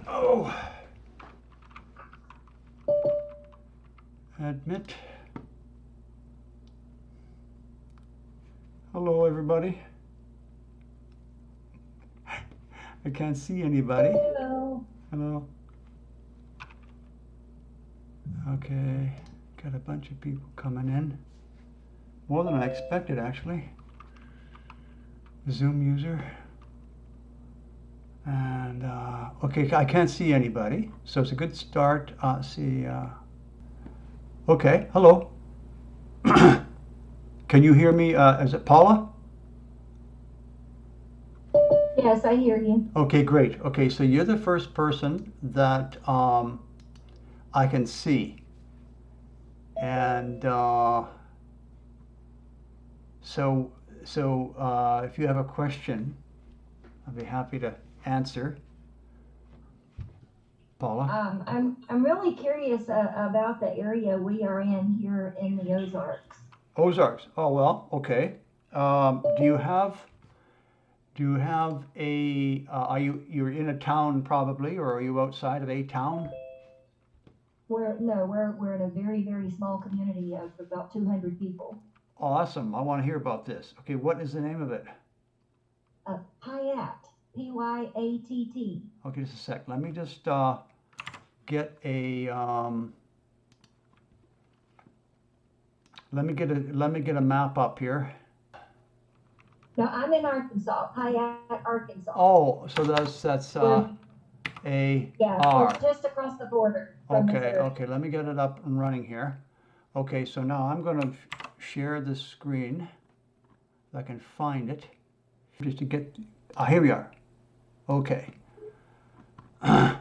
Oh. Admit. Hello, everybody. I can't see anybody. Hello. Hello. Okay, got a bunch of people coming in. More than I expected, actually. Zoom user. And, okay, I can't see anybody, so it's a good start. Okay, hello. Can you hear me? Is it Paula? Yes, I hear you. Okay, great. Okay, so you're the first person that I can see. And so if you have a question, I'd be happy to answer. Paula? I'm really curious about the area we are in here in the Ozarks. Ozarks. Oh, well, okay. Do you have a, you're in a town probably, or are you outside of a town? We're in a very, very small community of about 200 people. Awesome. I want to hear about this. Okay, what is the name of it? Pyatt. P-Y-A-T-T. Okay, just a sec. Let me just get a let me get a map up here. No, I'm in Arkansas, Pyatt, Arkansas. Oh, so that's it's just across the border from Missouri. Okay, let me get it up and running here. Okay, so now I'm going to share the screen if I can find it. Just to get, here we are. Okay. And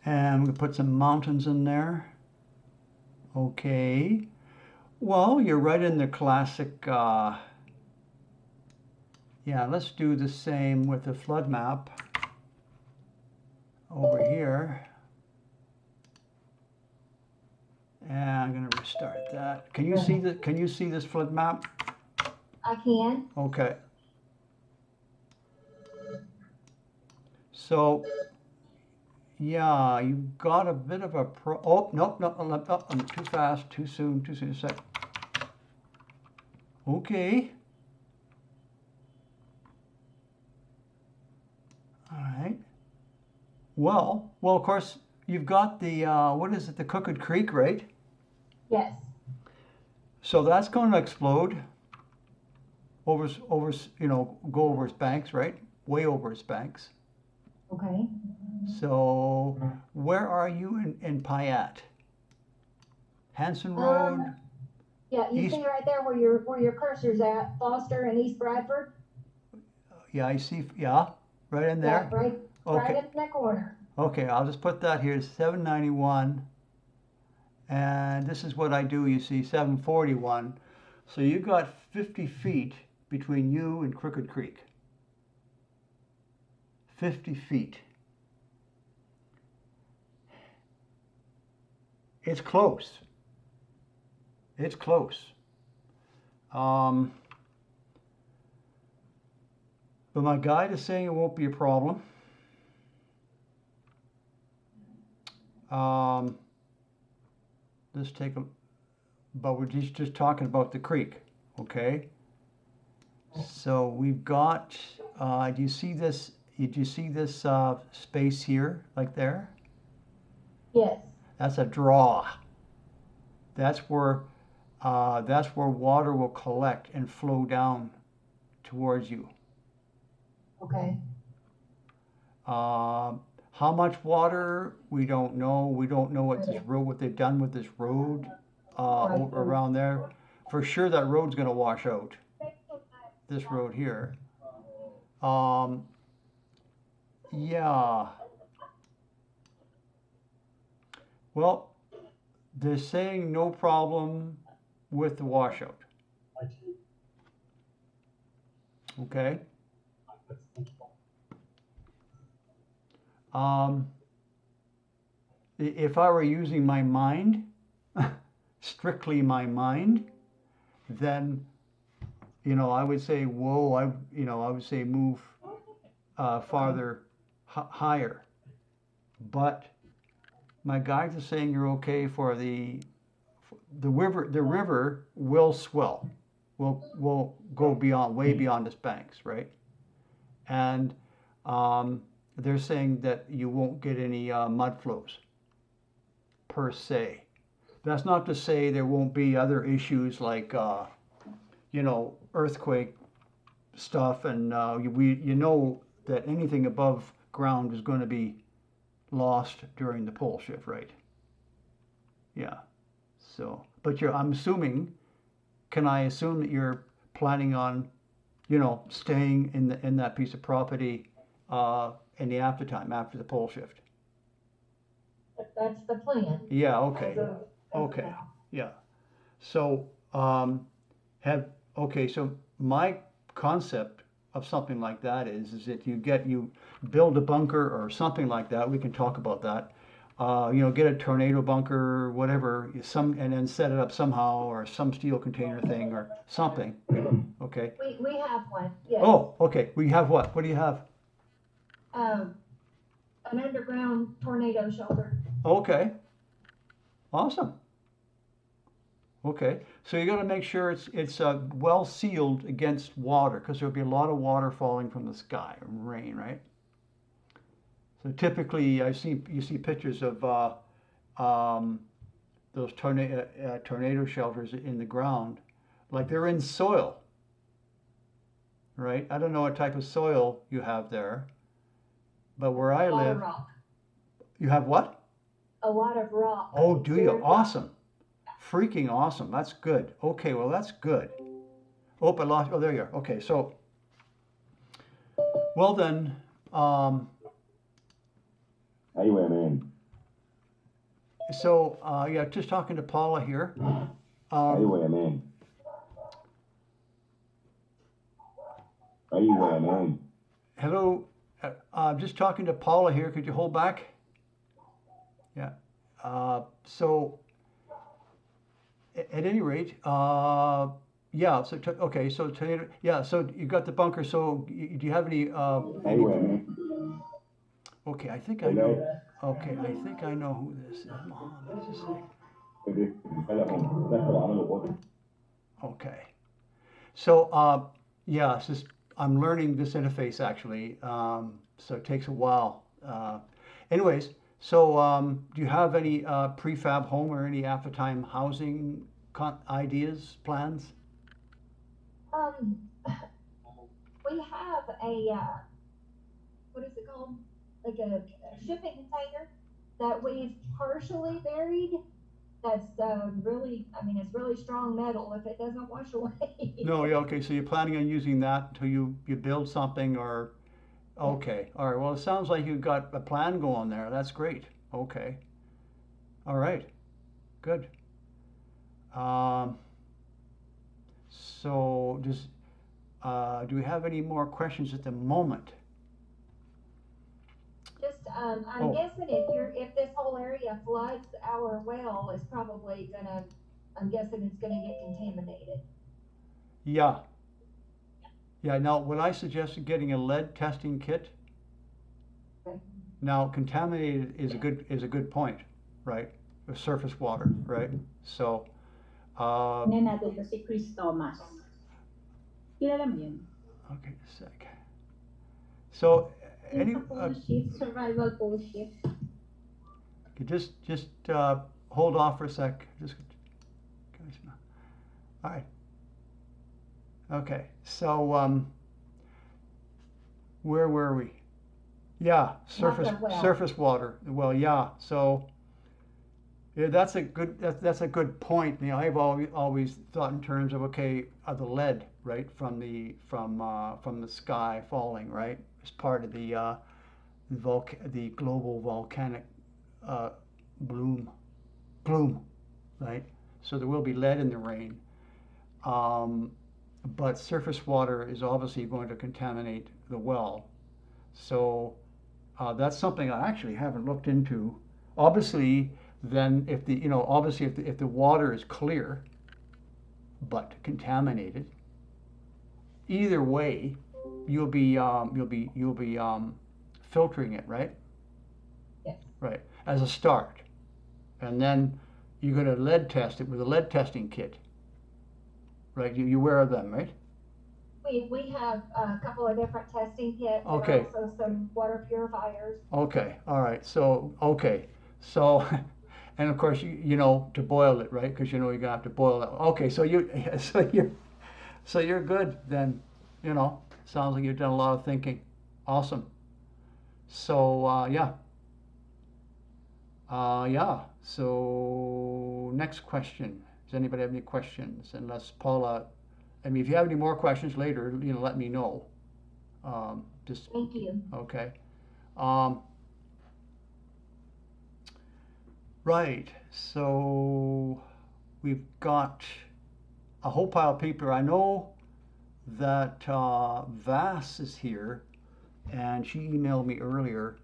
I'm going to put some mountains in there. Okay. Well, you're right in the classic, yeah, let's do the same with the flood map over here. And I'm going to restart that. Can you see this flood map? I can. Okay. So, yeah, you've got a bit of a oh, nope, I'm too fast, too soon, a sec. Okay. All right. Well, of course, you've got the, what is it, the Crooked Creek, right? Yes. So that's going to explode over, you know, go over its banks, right? Way over its banks. Okay. So where are you in Pyatt? Hanson Road? Yeah, you see right there where your cursor's at, Foster and East Bradford? Yeah, I see, yeah, right in there? Yeah, right in that corner. Okay, I'll just put that here, 791. And this is what I do, you see, 741. So you've got 50 feet between you and Crooked Creek. 50 feet. It's close. It's close. But my guide is saying it won't be a problem. Let's take a, but we're just talking about the creek, okay? So we've got, do you see this? Did you see this space here, like there? Yes. That's a draw. That's where water will collect and flow down towards you. Okay. How much water? We don't know. We don't know what this road, what they've done with this road around there. For sure, that road's going to wash out. This road here. Yeah. Well, they're saying no problem with the washout. Okay. If I were using my mind, strictly my mind, then, I would say, whoa, I would say move farther, higher. But my guides are saying you're okay for the river. The river will swell, will go way beyond its banks, right? And they're saying that you won't get any mud flows per se. That's not to say there won't be other issues like earthquake stuff, and that anything above ground is going to be lost during the pole shift, right? Yeah. So, but I'm assuming. Can I assume that you're planning on, staying in that piece of property in the aftertime after the pole shift? That's the plan. Yeah. Okay. As of Okay. now. Yeah. So, so my concept of something like that is that you build a bunker or something like that. We can talk about that. Get a tornado bunker, whatever, and then set it up somehow, or some steel container thing or something. Okay. We have one, yes. Oh, okay. We have what? What do you have? An underground tornado shelter. Okay. Awesome. Okay, so you got to make sure it's well sealed against water, because there'll be a lot of water falling from the sky, rain, right? So typically, you see pictures of those tornado shelters in the ground, like they're in soil, right? I don't know what type of soil you have there, but where I A lot live, of rock. you have what? A lot of rock. Oh, do you? Very Awesome. Freaking awesome. That's good. Okay, well, that's good. Oh, I lost. Oh, there you are. Okay, so, well then, Anyway, man. so, yeah, just talking to Paula here. Anyway, man. Anyway, man. Hello, just talking to Paula here. Could you hold back? Yeah. So, at any rate, yeah. So okay. So tornado. Yeah. So you got the bunker. So do you have any? Anyway, man. Okay. I think I know. Okay. I think I know who this is. Mohammed, just a second. Okay. So yeah. It's just I'm learning this interface actually. So it takes a while. Anyways. So, do you have any prefab home or any after-time housing ideas, plans? We have what is it called? Like a shipping container that we've partially buried. That's really, it's really strong metal if it doesn't wash away. No, yeah, okay. So you're planning on using that until you build something, or okay, all right. Well, it sounds like you've got a plan going there. That's great. Okay, all right, good. So just do we have any more questions at the moment? Just, I'm guessing if this whole area floods, our well is probably I'm guessing it's gonna get contaminated. Yeah. Yeah. Now, would I suggest getting a lead testing kit? Okay. Now, contaminated is a good point, right? Of surface water, right? So. Natin to si Chris Thomas. Kilala mo yun? Okay, a sec. So, Survival pole shift. Just hold off for a sec. All right. Okay. So where were we? Yeah, surface water. Well, yeah. So yeah, that's a good point. I've always thought in terms of the lead, right, from the sky falling, right, as part of the global volcanic bloom, right? So there will be lead in the rain, but surface water is obviously going to contaminate the well. So that's something I actually haven't looked into. Obviously, then if the water is clear, but contaminated. Either way, you'll be filtering it, right? Yes. Right, as a start, and then you're going to lead test it with a lead testing kit, right? You're aware of them, right? We have a couple of different testing kits Okay. and also some water purifiers. Okay, all right. So, okay. So, and of course, you know to boil it, right? Because you know you're gonna have to boil it. Okay, so you're good then. You know, sounds like you've done a lot of thinking. Awesome. So, yeah. Yeah. So, next question. Does anybody have any questions? Unless Paula, I mean, if you have any more questions later, you know, let me know. Just Thank you. okay. Right, so we've got a whole pile of people. I know that Vass is here, and she emailed me earlier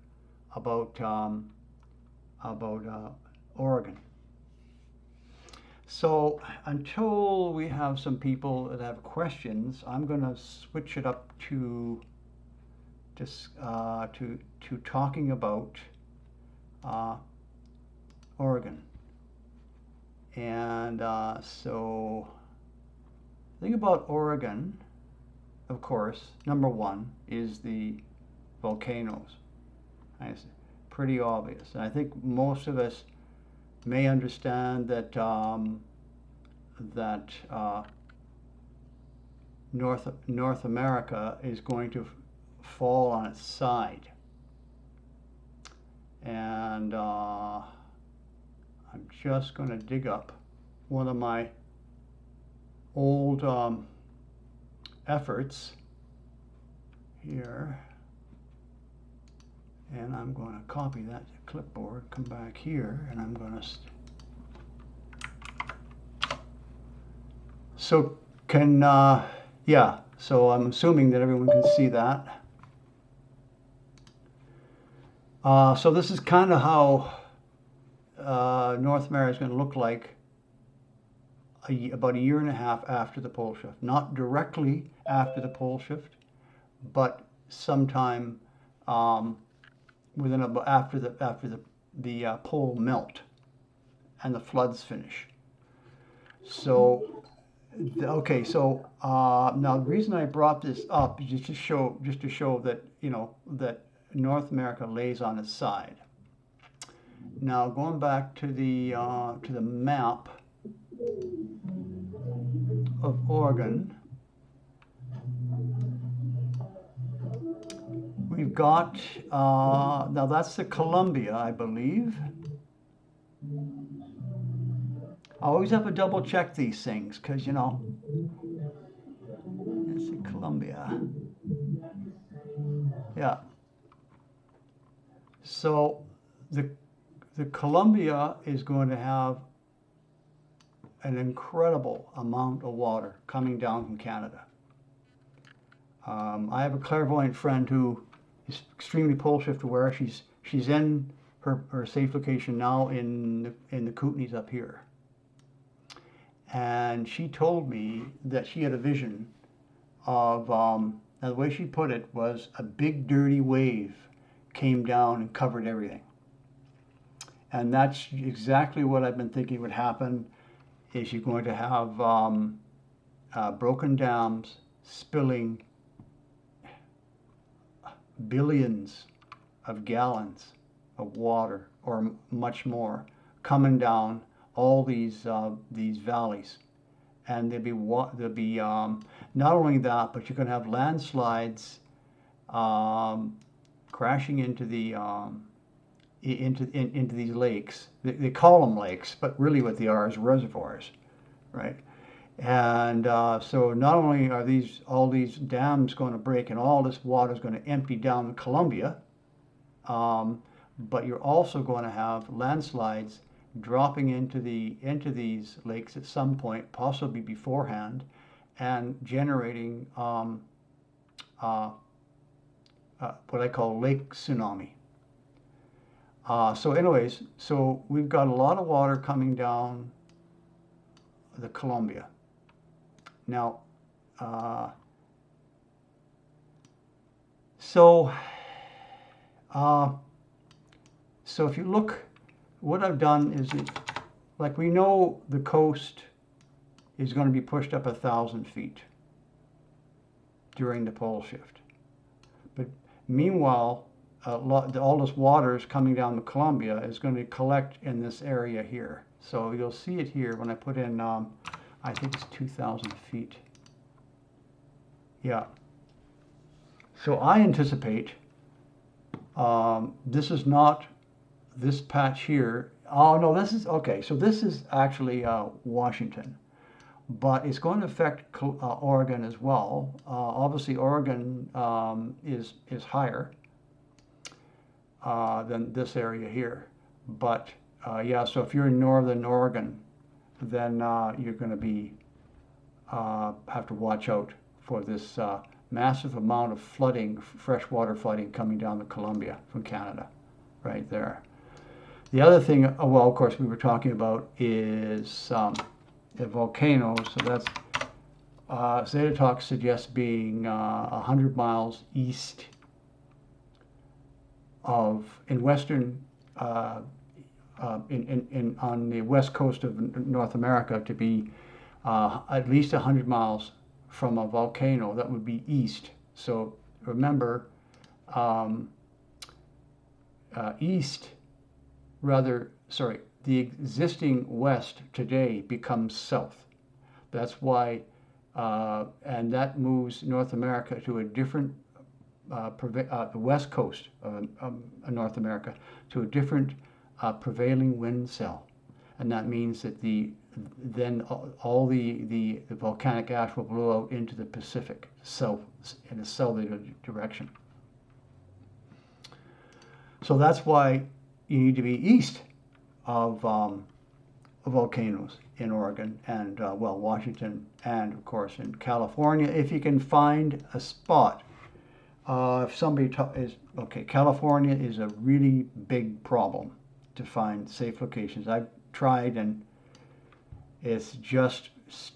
about Oregon. So until we have some people that have questions, I'm going to switch it up to just to talking about Oregon. And so the thing about Oregon, of course, number one is the volcanoes. It's pretty obvious. And I think most of us may understand that North America is going to fall on its side. And I'm just going to dig up one of my old efforts here, and I'm going to copy that to clipboard, come back here, and I'm going to so can yeah, so I'm assuming that everyone can see that. So this is kind of how North America is going to look like about a year and a half after the pole shift. Not directly after the pole shift, but sometime after the pole melt and the floods finish. So okay, so now the reason I brought this up is just to show that that North America lays on its side. Now going back to the map of Oregon, we've got now that's the Columbia, I believe. I always have to double check these things because it's the Columbia. Yeah. So the Columbia is going to have an incredible amount of water coming down from Canada. I have a clairvoyant friend who is extremely pole shift aware. She's in her safe location now in the Kootenays up here. And she told me that she had a vision of, the way she put it was a big dirty wave came down and covered everything. And that's exactly what I've been thinking would happen, is you're going to have broken dams spilling billions of gallons of water or much more coming down all these valleys, and there'll be not only that, but you're going to have landslides crashing into the into these lakes. They call them lakes, but really what they are is reservoirs, right? And so not only are all these dams going to break and all this water is going to empty down the Columbia, but you're also going to have landslides dropping into these lakes at some point, possibly beforehand, and generating what I call lake tsunami. So anyways, so we've got a lot of water coming down the Columbia, Now, so if you look, what I've done is, like we know the coast is going to be pushed up 1,000 feet during the pole shift. But meanwhile, all this water is coming down the Columbia is going to collect in this area here. So you'll see it here when I put in, I think it's 2,000 feet. Yeah. So I anticipate this is not this patch here. Oh no, this is okay. So this is actually Washington, but it's going to affect Oregon as well. Obviously, Oregon is higher than this area here, but yeah. So if you're in northern Oregon, then you're going to be have to watch out for this massive amount of flooding, freshwater flooding coming down the Columbia from Canada, right there. The other thing, well, of course, we were talking about is the volcanoes. So that's Zeta suggests being 100 miles east of, in western, on the west coast of North America, to be at least 100 miles from a volcano that would be east. So remember, the existing west today becomes south. That's why, and that moves North America to a different, the west coast of North America to a different prevailing wind cell. And that means that then all the volcanic ash will blow out into the Pacific, south, in a southerly direction. So that's why you need to be east of volcanoes in Oregon and, well, Washington, and of course in California, if you can find a spot. If somebody California is a really big problem to find safe locations. I've tried, and it's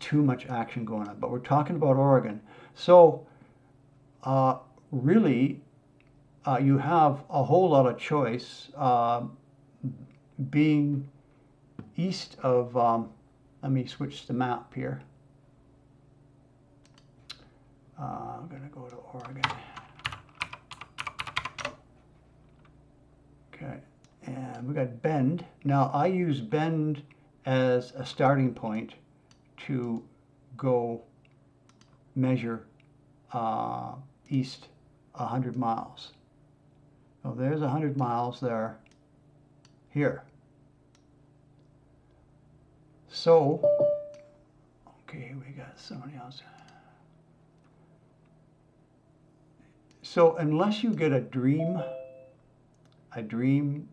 too much action going on. But we're talking about Oregon. So really, you have a whole lot of choice being east of, let me switch the map here. I'm going to go to Oregon. Okay, and we got Bend. Now I use Bend as a starting point to go measure east 100 miles. So there's 100 miles there, here. So, okay, we got somebody else. So unless you get a dream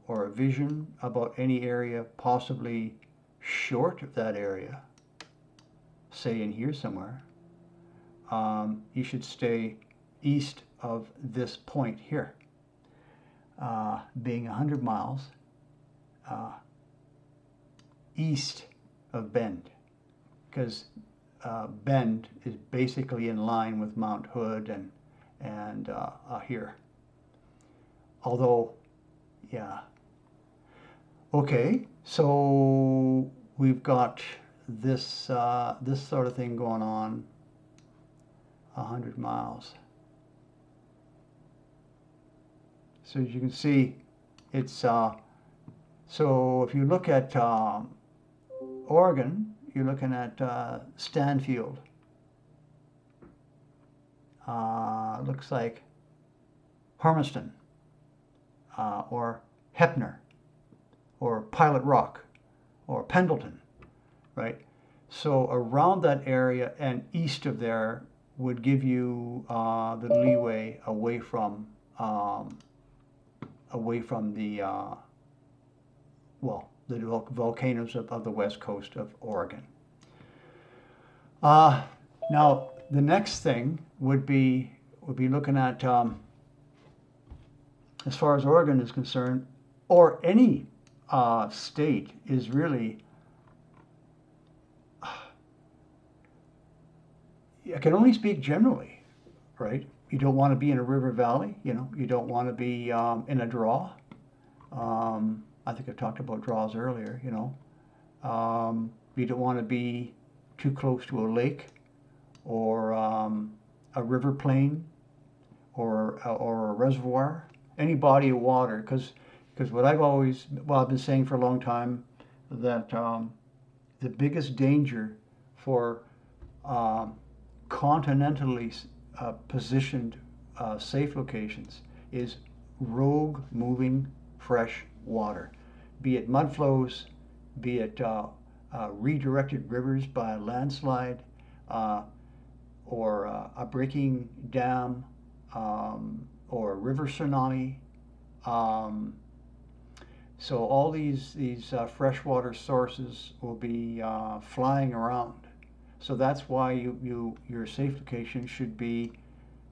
or a vision about any area possibly short of that area, say in here somewhere, you should stay east of this point here, being 100 miles east of Bend, because Bend is basically in line with Mount Hood and here. Although, yeah. Okay, so we've got this this sort of thing going on. 100 miles. So as you can see, it's so if you look at Oregon, you're looking at Stanfield. Looks like Hermiston, or Heppner, or Pilot Rock, or Pendleton, right? So around that area and east of there would give you the leeway away from the well, the volcanoes of the west coast of Oregon. Now the next thing would be looking at, as far as Oregon is concerned, or any state, is really I can only speak generally, right? You don't want to be in a river valley, you know, you don't want to be in a draw. I think I talked about draws earlier, you know. You don't want to be too close to a lake or a river plain or a reservoir, any body of water, because what I've been saying for a long time that the biggest danger for continentally positioned safe locations is rogue moving fresh water, be it mud flows, be it redirected rivers by a landslide, or a breaking dam, or a river tsunami. So all these freshwater sources will be flying around. So that's why your safe location should be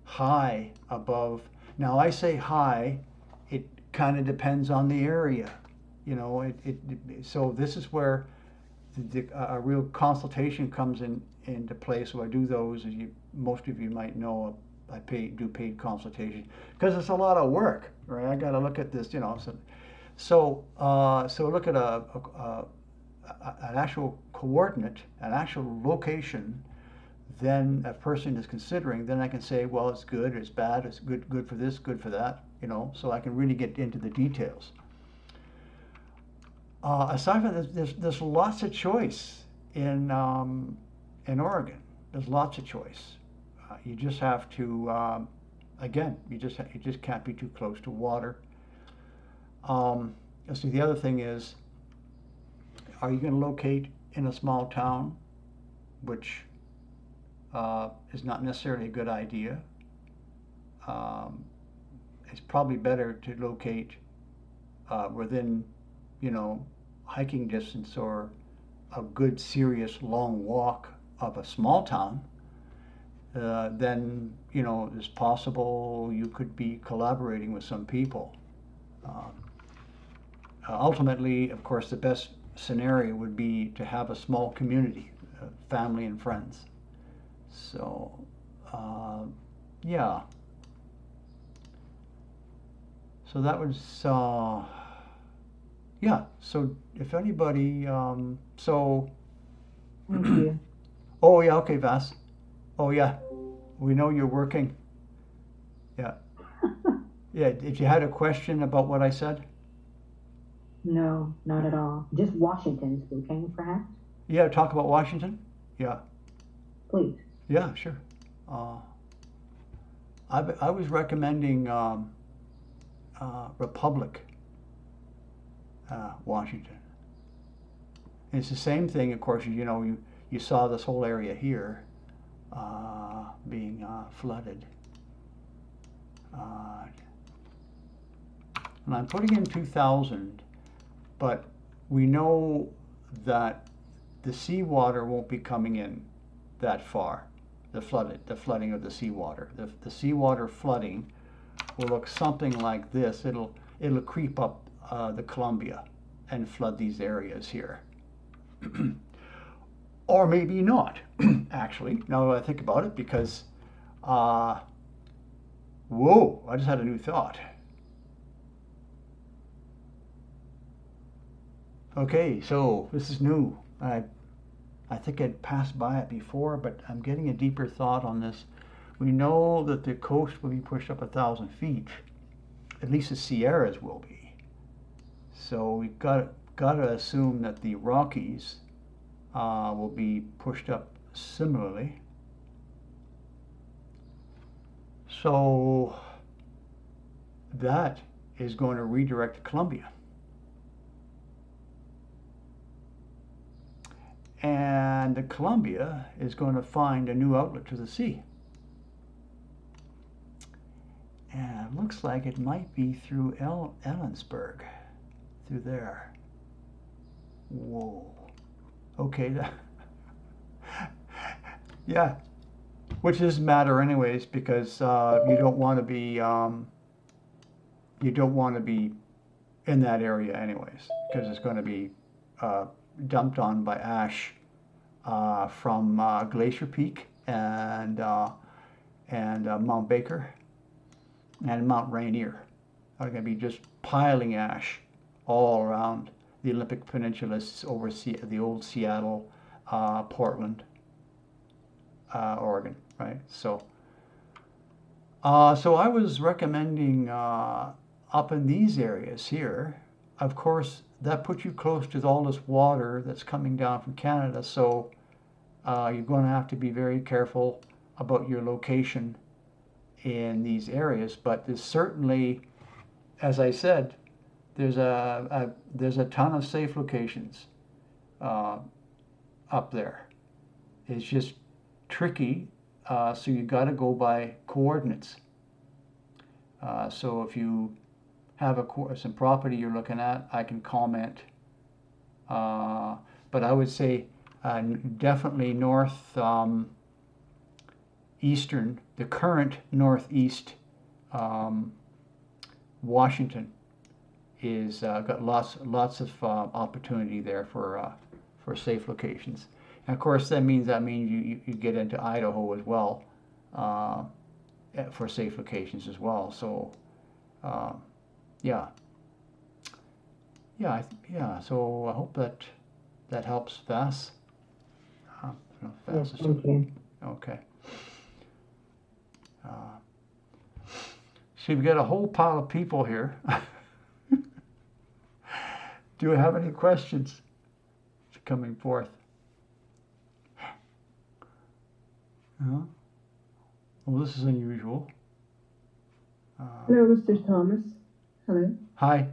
high above. Now I say high, it kind of depends on the area. You know, so this is where a real consultation comes into play. So I do those, as most of you might know. I do paid consultation because it's a lot of work, right? I got to look at this, you know. So look at an actual coordinate, an actual location. Then a person is considering. Then I can say, well, it's good, it's bad, it's good for this, good for that, you know. So I can really get into the details. Aside from this, there's lots of choice in Oregon. There's lots of choice. You just have to, again, you just can't be too close to water. So the other thing is, are you going to locate in a small town, which is not necessarily a good idea? It's probably better to locate within, you know, hiking distance or a good serious long walk of a small town. Then, you know, it's possible you could be collaborating with some people. Ultimately, of course, the best scenario would be to have a small community, family and friends. So, yeah. So that was, yeah. So if anybody, so. Thank you. Oh yeah, okay, Vas. Oh yeah, we know you're working. Yeah. Yeah, if you had a question about what I said? No, not at all. Just Washington, Spokane, perhaps? Yeah, talk about Washington? Yeah. Please. Yeah, sure. I was recommending Republic, Washington. And it's the same thing, of course, you know, you saw this whole area here being flooded. And I'm putting in 2000, but we know that the seawater won't be coming in that far. The flooding of the seawater. The seawater flooding will look something like this. It'll creep up the Columbia and flood these areas here. Or maybe not, actually, now that I think about it, because, whoa, I just had a new thought. Okay, so this is new. I think I'd passed by it before, but I'm getting a deeper thought on this. We know that the coast will be pushed up 1,000 feet. At least the Sierras will be. So we've got to assume that the Rockies will be pushed up similarly. So that is going to redirect Columbia. And the Columbia is going to find a new outlet to the sea. And it looks like it might be through Ellensburg, through there. Whoa. Okay. Yeah. Which doesn't matter anyways, because you don't want to be in that area anyways, because it's going to be dumped on by ash from Glacier Peak and Mount Baker and Mount Rainier are going to be just piling ash all around the Olympic Peninsula over the old Seattle, Portland, Oregon, right? So I was recommending up in these areas here. Of course, that puts you close to all this water that's coming down from Canada, so you're going to have to be very careful about your location in these areas. But there's certainly, as I said, there's a ton of safe locations up there. It's just tricky, so you got to go by coordinates. So if you have some property you're looking at, I can comment. But I would say definitely north eastern, the current northeast Washington is got lots of opportunity there for safe locations. And of course, that means you get into Idaho as well for safe locations as well. So yeah. So I hope that helps, Vass. Yes, thank you. Okay. So we've got a whole pile of people here. Do you have any questions coming forth? No? Well, this is unusual. Hello, Mr. Thomas. Hello. Hi.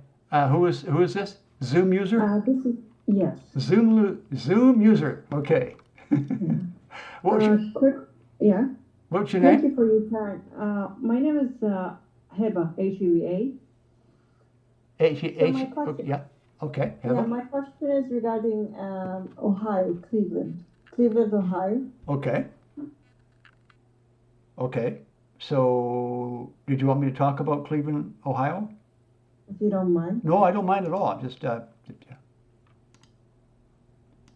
Who is this? Zoom user? This is, yes. Zoom user. Okay. What's Yeah. What's your Thank name? you for your time. My name is Heba, H-E-B-A. H. Yeah. Okay. Yeah, my question is regarding Ohio, Cleveland, Ohio. Okay. Okay. So, did you want me to talk about Cleveland, Ohio? If you don't mind. No, I don't mind at all. Just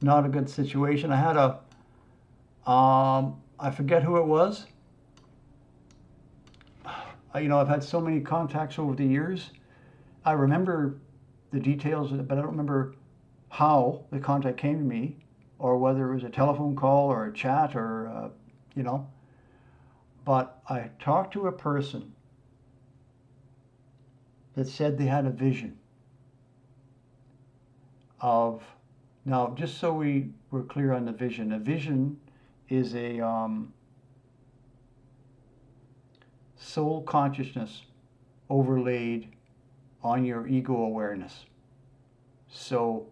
not a good situation. I had I forget who it was. I've had so many contacts over the years. I remember the details, but I don't remember how the contact came to me, or whether it was a telephone call or a chat or But I talked to a person that said they had a vision of, now just so we were clear on the vision, a vision is a soul consciousness overlaid on your ego awareness. So,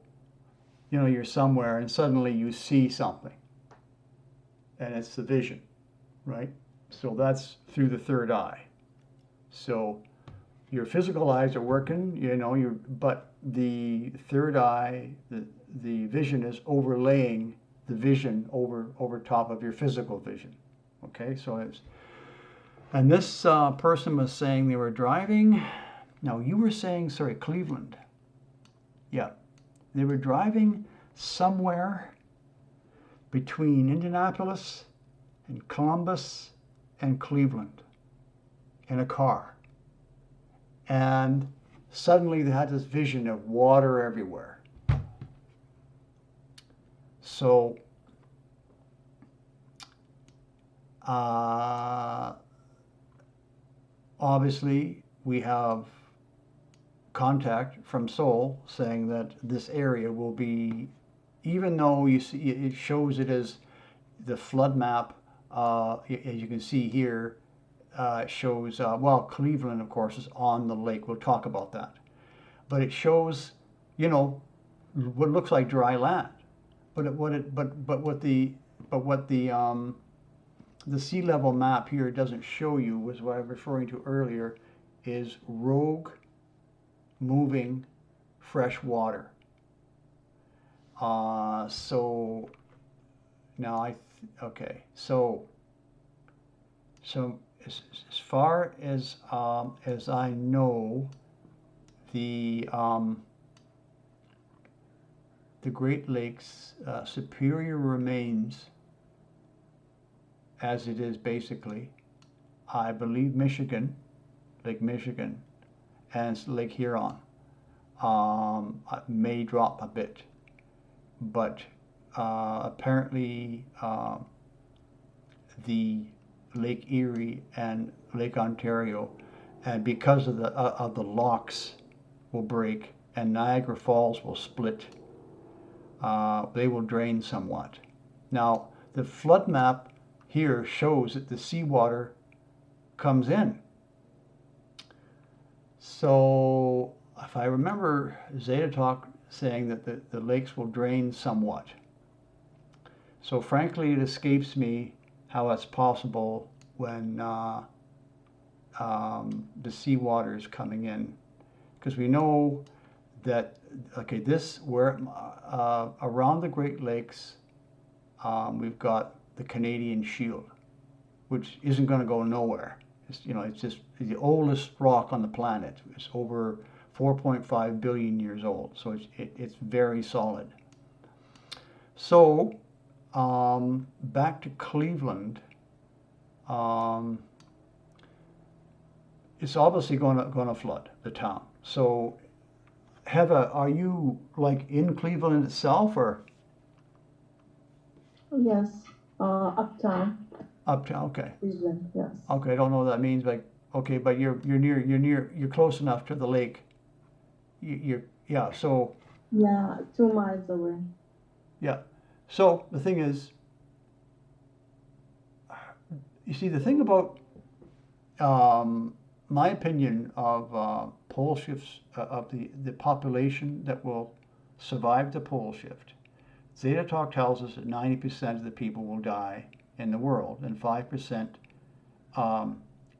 you're somewhere and suddenly you see something, and it's the vision, right? So that's through the third eye. So your physical eyes are working, but the third eye, the vision is overlaying the vision over top of your physical vision. Okay, and this person was saying they were driving. Now you were saying, sorry, Cleveland. Yeah, they were driving somewhere between Indianapolis and Columbus and Cleveland in a car. And suddenly they had this vision of water everywhere. So obviously we have contact from Soul saying that this area will be, even though you see it shows it as the flood map, as you can see here, shows, Cleveland, of course, is on the lake. We'll talk about that. But it shows, what looks like dry land. But what the sea level map here doesn't show you, was what I was referring to earlier, is rogue, moving, fresh water. So now okay. So as far as I know, the Great Lakes Superior remains as it is basically. I believe Michigan, Lake Michigan, and Lake Huron may drop a bit, but apparently the Lake Erie and Lake Ontario, and because of the locks will break and Niagara Falls will split, they will drain somewhat. Now, the flood map here shows that the seawater comes in. So, if I remember Zeta Talk saying that the lakes will drain somewhat. So, frankly, it escapes me how that's possible when the seawater is coming in. Because we know that, okay, around the Great Lakes, we've got the Canadian Shield, which isn't going to go nowhere. It's just the oldest rock on the planet. It's over 4.5 billion years old, so it's very solid. So back to Cleveland, it's obviously going to flood the town. So, Heather, are you like in Cleveland itself, or? Yes, uptown. Uptown, okay. Cleveland, yes. Okay, I don't know what that means, but okay, but you're close enough to the lake. Yeah. So. Yeah, 2 miles away. Yeah. So the thing is, you see, the thing about my opinion of pole shifts, of the population that will survive the pole shift. Zeta Talk tells us that 90% of the people will die in the world, and 5%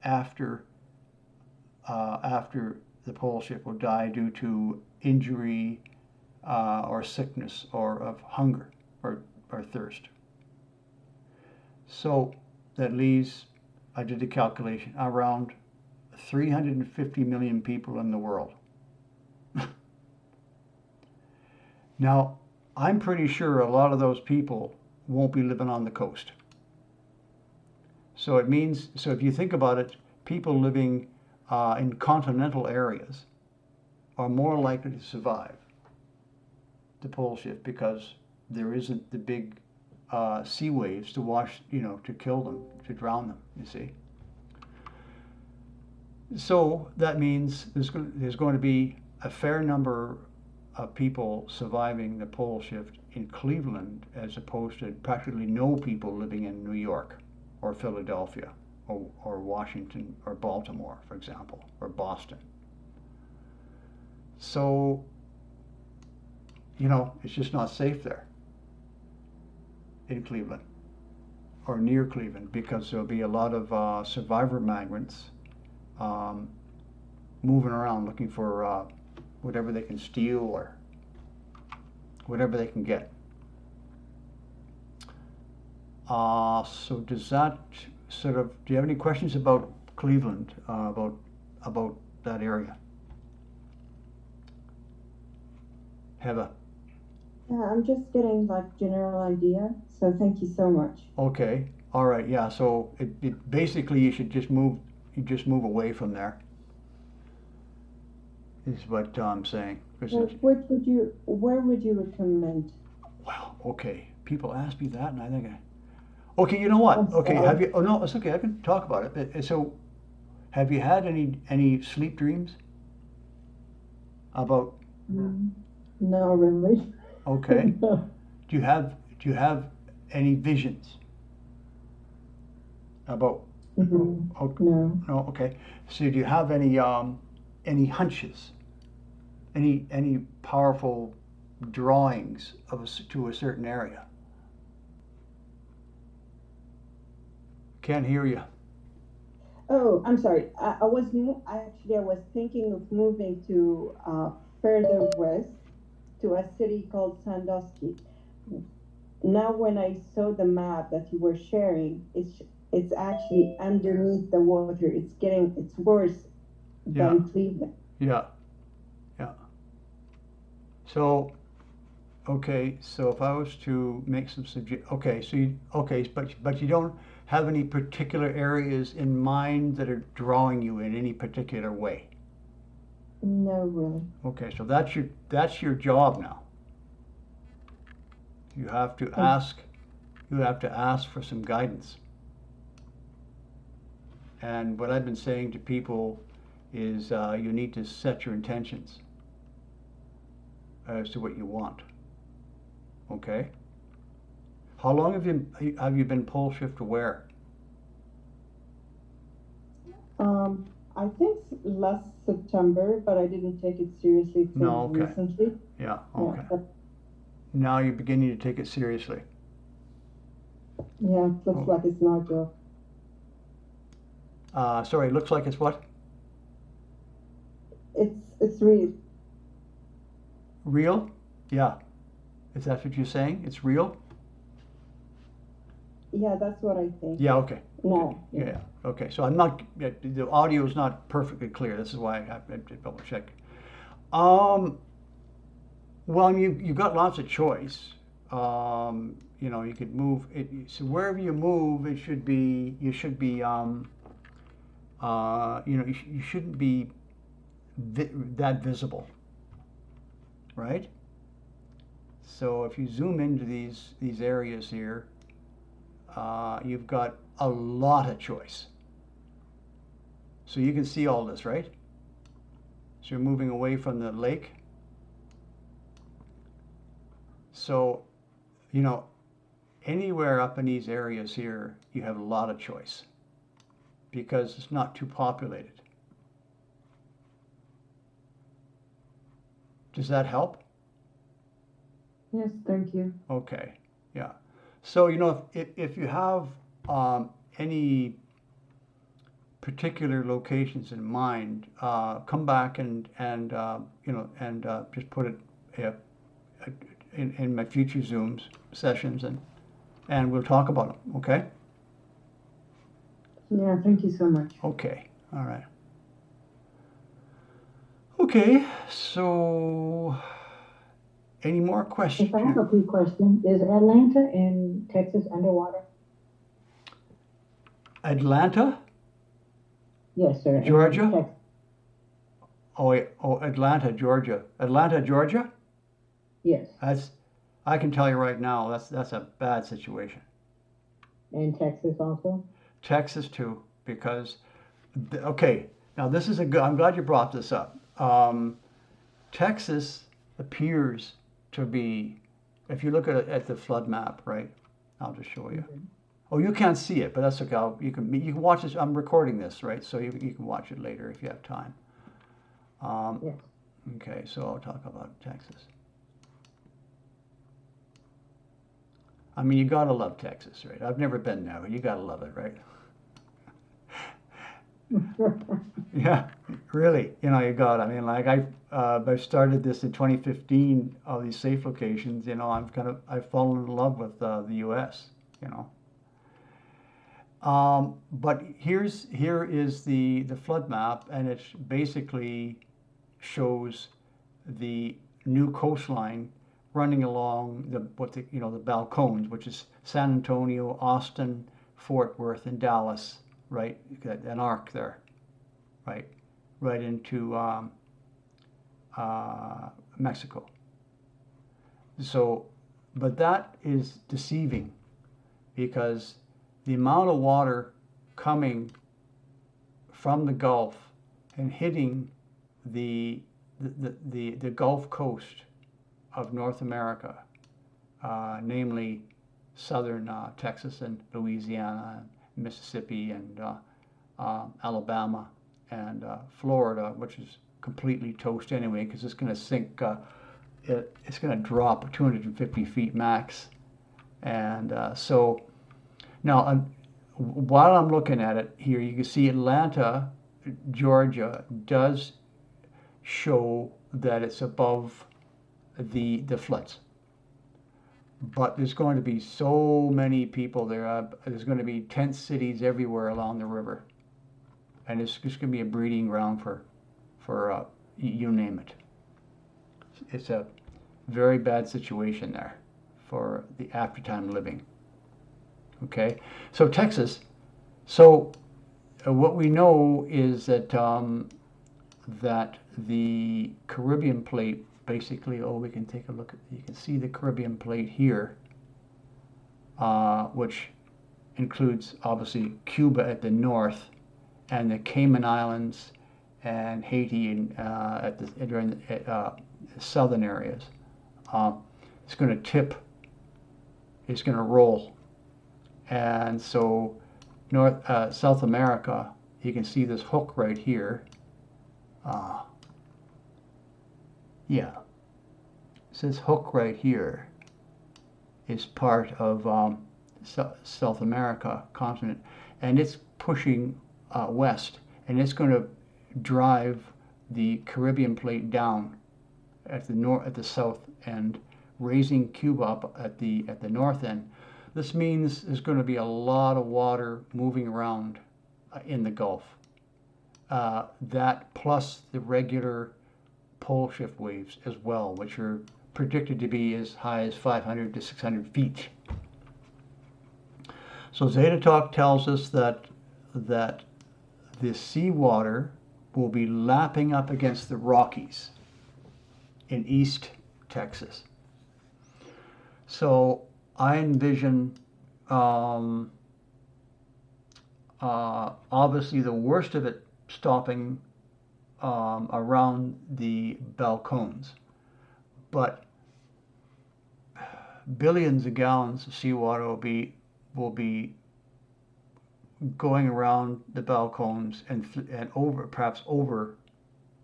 after the pole shift will die due to injury or sickness or of hunger or thirst. So that leaves, I did the calculation, around 350 million people in the world. Now, I'm pretty sure a lot of those people won't be living on the coast. So it means, so if you think about it, people living in continental areas are more likely to survive the pole shift because there isn't the big sea waves to wash, to kill them, to drown them, you see. So that means there's going to be a fair number of people surviving the pole shift in Cleveland as opposed to practically no people living in New York or Philadelphia or Washington or Baltimore, for example, or Boston. So, it's just not safe there in Cleveland or near Cleveland because there'll be a lot of survivor migrants moving around looking for whatever they can steal or whatever they can get. So does that do you have any questions about Cleveland, about that area? Heather? Yeah, I'm just getting like general idea, so thank you so much. Okay, all right, yeah, so it basically you just move away from there, is what I'm saying. Where would you recommend? Well, okay, people ask me that and I think okay, you know what? Okay, have you, oh no, it's okay, I can talk about it. So, have you had any sleep dreams about? No, really. Okay. No. Do you have any visions about? Mm-hmm. Okay. No. No. Okay. So do you have any hunches? Any powerful drawings to a certain area? Can't hear you. Oh, I'm sorry. I was thinking of moving to further west to a city called Sandusky. Now, when I saw the map that you were sharing, it's actually underneath the water. It's worse than Cleveland. Yeah. So, okay. So if I was to make some but you don't. have any particular areas in mind that are drawing you in any particular way? No, really. Okay, so that's your job now. You have to ask for some guidance. And what I've been saying to people is you need to set your intentions as to what you want. Okay? How long have you been pole shift aware? I think last September, but I didn't take it seriously till No, okay. recently. Yeah, okay. Yeah, Now you're beginning to take it seriously. yeah, looks like it's not a joke. Sorry, looks like it's what? It's real. Real? Yeah. Is that what you're saying? It's real? Yeah, that's what I think. Yeah, okay. No. Yeah. Okay. So I'm not. The audio is not perfectly clear. This is why I have to double check. Well, you got lots of choice. You know, you could move it. So wherever you move, it should be. You should be. You know, you shouldn't be that visible, right? So if you zoom into these areas here, you've got a lot of choice. So you can see all this, right? So you're moving away from the lake. So, you know, anywhere up in these areas here, you have a lot of choice because it's not too populated. Does that help? Yes, thank you. Okay, yeah. So, you know, if you have any particular locations in mind, come back and you know, and just put it in my future Zooms sessions, and we'll talk about them. Okay. Yeah, thank you so much. Okay. All right. Okay. So, any more questions? If I have a quick question, is Atlanta in Texas underwater? Atlanta? Yes, sir. Georgia? Oh, Atlanta, Georgia. Atlanta, Georgia? Yes. I can tell you right now, that's a bad situation. And Texas also? Texas too, because, okay, now this is I'm glad you brought this up. Texas appears to be, if you look at the flood map, right? I'll just show you. Mm-hmm. Oh, you can't see it, but that's okay. You can watch this. I'm recording this, right? So you can watch it later if you have time. Yes. Okay, so I'll talk about Texas. I mean, you gotta love Texas, right? I've never been there, but you gotta love it, right? Yeah, really. You know, you got. I mean, like I started this in 2015. All these safe locations. You know, I've fallen in love with the U.S. You know. But here is the flood map, and it basically shows the new coastline running along the Balcones, which is San Antonio, Austin, Fort Worth, and Dallas, right? An arc there, right into Mexico. So, but that is deceiving because the amount of water coming from the Gulf and hitting the Gulf Coast of North America, namely southern Texas and Louisiana, and Mississippi, and Alabama, and Florida, which is completely toast anyway because it's going to sink. It's going to drop 250 feet max, and so now while I'm looking at it here, you can see Atlanta, Georgia, does show that it's above the floods. But there's going to be so many people there. There's going to be tent cities everywhere along the river, and it's just going to be a breeding ground for you name it. It's a very bad situation there for the after-time living. Okay, so Texas. So what we know is that that the Caribbean plate basically. Oh, we can take a look at. You can see the Caribbean plate here, which includes obviously Cuba at the north, and the Cayman Islands, and Haiti during the southern areas. It's going to tip. It's going to roll, and so South America. You can see this hook right here. Yeah, so this hook right here is part of South America continent, and it's pushing west, and it's going to drive the Caribbean plate down at the south end, raising Cuba up at the north end. This means there's going to be a lot of water moving around in the Gulf. That plus the regular pole shift waves as well, which are predicted to be as high as 500 to 600 feet. So Zeta Talk tells us that the seawater will be lapping up against the Rockies in East Texas. So I envision obviously the worst of it stopping around the Balcones, but billions of gallons of seawater will be going around the Balcones and perhaps over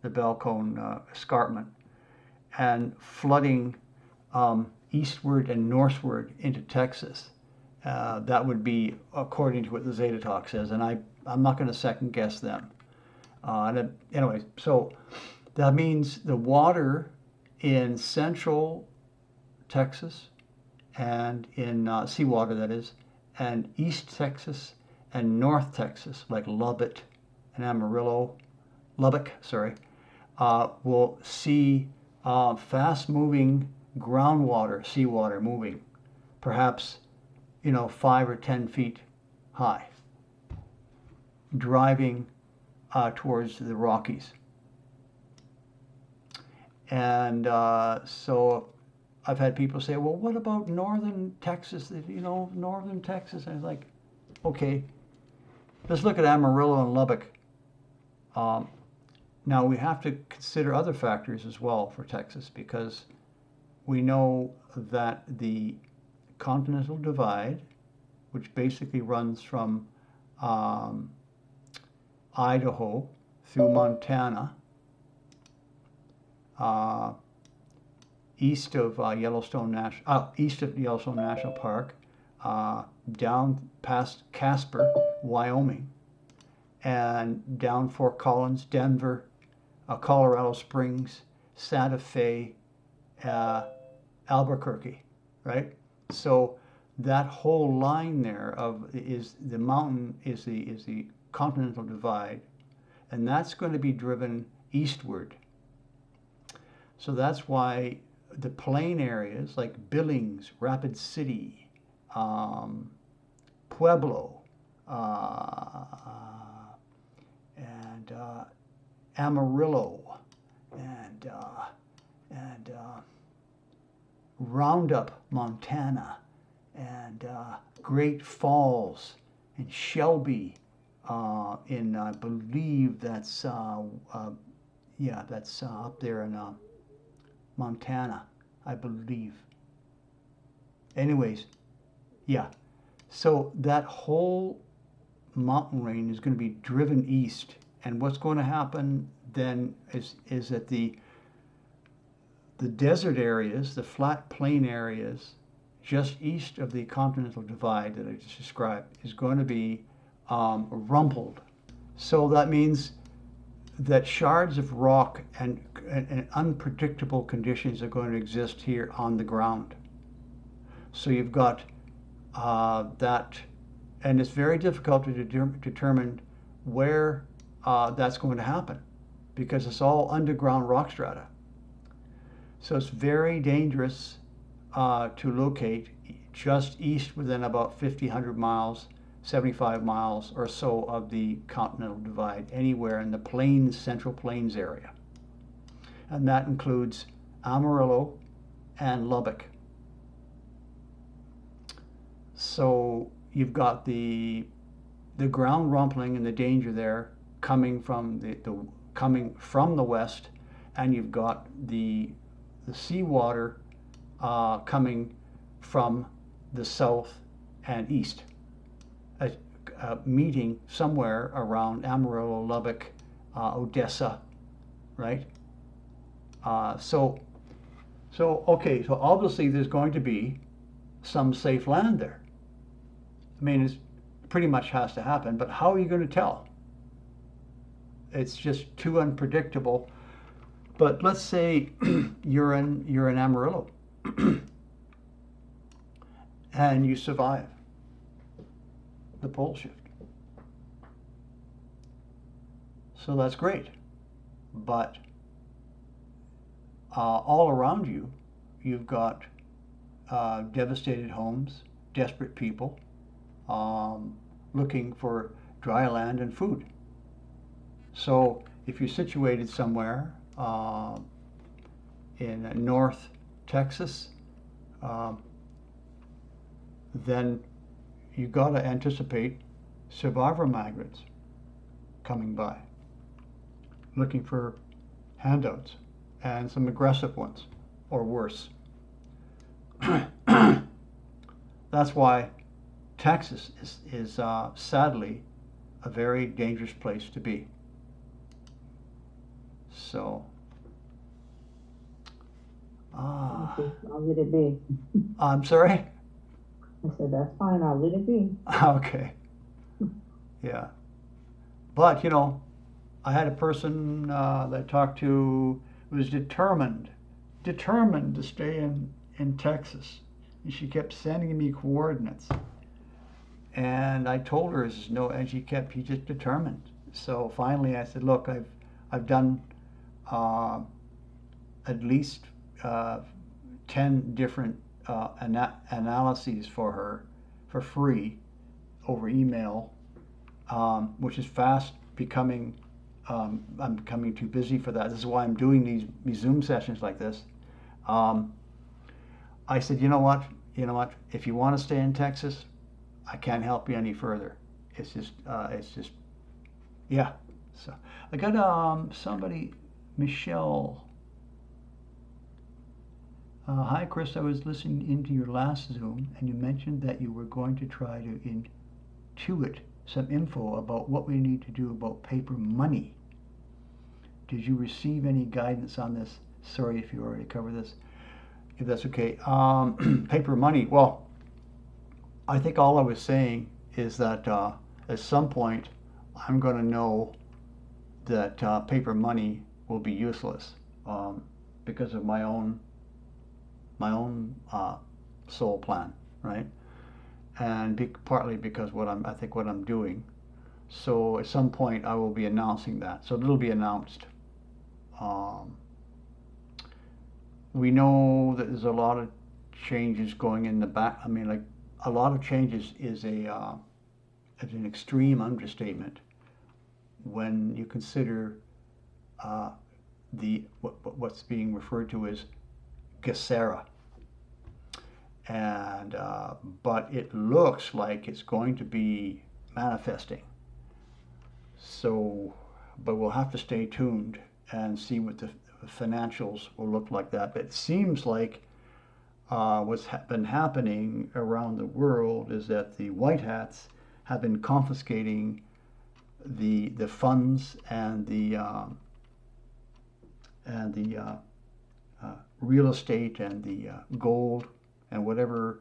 the Balcone escarpment, and flooding eastward and northward into Texas. That would be according to what the Zeta Talk says, and I'm not going to second guess them. Anyway, so that means the water in central Texas and in seawater, that is, and East Texas and North Texas, like Lubbock and Amarillo, will see fast-moving groundwater, seawater moving, perhaps 5 or 10 feet high, driving towards the Rockies. And so I've had people say, well, what about northern Texas? Northern Texas. And I was like, okay, let's look at Amarillo and Lubbock. Now we have to consider other factors as well for Texas, because we know that the Continental Divide, which basically runs from Idaho through Montana, east of Yellowstone National Park, down past Casper, Wyoming, and down Fort Collins, Denver, Colorado Springs, Santa Fe, Albuquerque, right? So that whole line there is the mountain is the Continental Divide, and that's going to be driven eastward. So that's why the plain areas like Billings, Rapid City, Pueblo, and Amarillo, and Roundup, Montana, and Great Falls, and Shelby, in I believe that's up there in Montana, I believe. Anyways, yeah. So that whole mountain range is going to be driven east, and what's going to happen then is that the desert areas, the flat plain areas just east of the Continental Divide that I just described, is going to be rumpled. So that means that shards of rock and unpredictable conditions are going to exist here on the ground. So you've got that, and it's very difficult to determine where that's going to happen, because it's all underground rock strata. So it's very dangerous to locate just east within about 50, 100 miles, 75 miles or so of the Continental Divide, anywhere in the plains, Central Plains area. And that includes Amarillo and Lubbock. So you've got the ground rumbling and the danger there coming from the west, and you've got the seawater coming from the south and east, meeting somewhere around Amarillo, Lubbock, Odessa, right? So obviously there's going to be some safe land there. I mean, it pretty much has to happen, but how are you going to tell? It's just too unpredictable. But let's say you're in Amarillo and you survive the pole shift. So that's great. But all around you, you've got devastated homes, desperate people looking for dry land and food. So if you're situated somewhere in North Texas, then you've got to anticipate survivor migrants coming by, looking for handouts, and some aggressive ones, or worse. That's why Texas is sadly a very dangerous place to be. So, I'll let it be. I'm sorry? I said, that's fine, I'll let it be. Okay. Yeah. But, you know, I had a person that I talked to who was determined to stay in Texas. And she kept sending me coordinates. And I told her, no, and she's just determined. So finally I said, look, I've done at least 10 different analyses for her for free over email, which is fast becoming, I'm becoming too busy for that. This is why I'm doing these Zoom sessions like this. I said, you know what, if you want to stay in Texas, I can't help you any further. It's just, yeah. So I got somebody, Michelle. Hi, Chris. I was listening into your last Zoom, and you mentioned that you were going to try to intuit some info about what we need to do about paper money. Did you receive any guidance on this? Sorry if you already covered this. If that's okay. Paper money. Well, I think all I was saying is that at some point I'm going to know that paper money will be useless because of my own soul plan, right? And partly because what I'm doing. So at some point I will be announcing that. So it'll be announced. We know that there's a lot of changes going in the back. I mean, like, a lot of changes is an extreme understatement when you consider what's being referred to as Gesara. And but it looks like it's going to be manifesting. So, but we'll have to stay tuned and see what the financials will look like that. But it seems like what's been happening around the world is that the white hats have been confiscating the funds and the real estate and the gold and whatever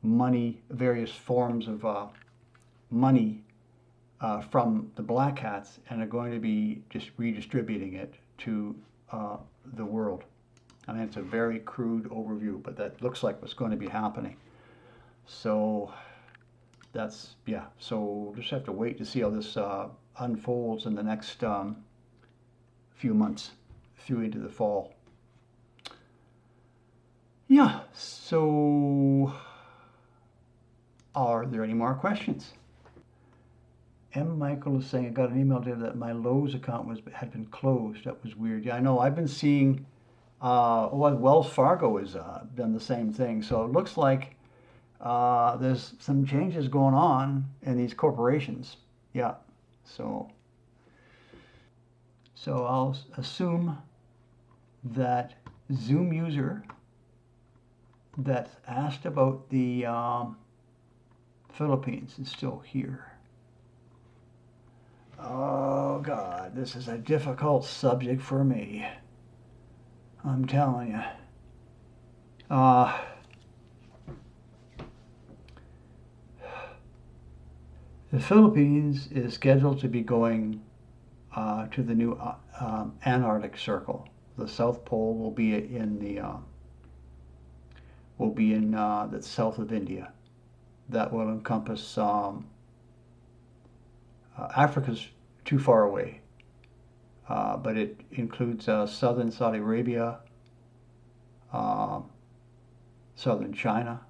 money, various forms of money from the black hats, and are going to be just redistributing it to the world. I mean, it's a very crude overview, but that looks like what's going to be happening. So that's, yeah, so just have to wait to see how this unfolds in the next few months through into the fall. Yeah, so are there any more questions? M. Michael is saying, I got an email today that my Lowe's account had been closed. That was weird. Yeah, I know. I've been seeing, Wells Fargo has done the same thing. So it looks like there's some changes going on in these corporations. Yeah. So I'll assume that Zoom user that asked about the Philippines is still here. Oh God, this is a difficult subject for me. I'm telling you. The Philippines is scheduled to be going to the new Antarctic Circle. The South Pole will be in the south of India. That will encompass Africa's too far away, but it includes southern Saudi Arabia, southern China,